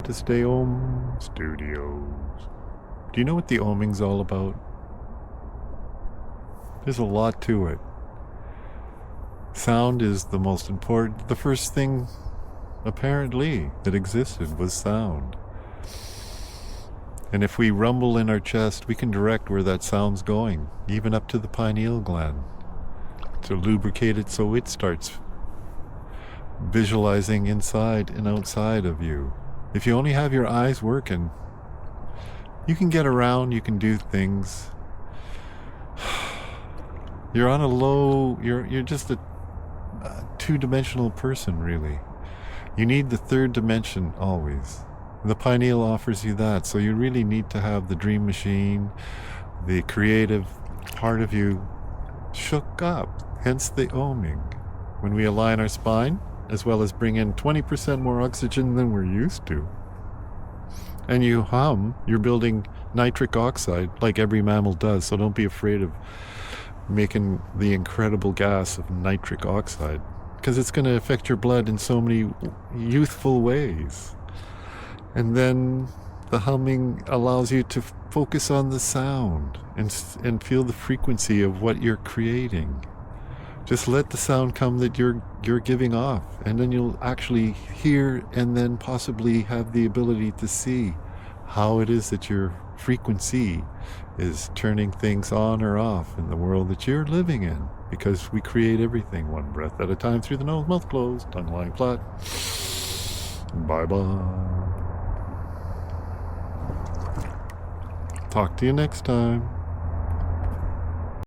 to Stay Home Studios. Do you know what the OOhmmming's all about? There's a lot to it. Sound is the most important. The first thing, apparently, that existed was sound. And if we rumble in our chest, we can direct where that sound's going, even up to the pineal gland, to lubricate it so it starts visualizing inside and outside of you. If you only have your eyes working, you can get around, you can do things. You're on a low, you're just a two-dimensional person, really. You need the third dimension always. The pineal offers you that, so you really need to have the dream machine, the creative part of you shook up, hence the OOhmmming. When we align our spine, as well as bring in 20% more oxygen than we're used to. And you hum, you're building nitric oxide like every mammal does, so don't be afraid of making the incredible gas of nitric oxide, because it's going to affect your blood in so many youthful ways. And then the humming allows you to focus on the sound and feel the frequency of what you're creating. Just let the sound come that you're giving off, and then you'll actually hear and then possibly have the ability to see how it is that your frequency is turning things on or off in the world that you're living in, because we create everything one breath at a time through the nose, mouth closed, tongue lying flat. Bye-bye. Talk to you next time.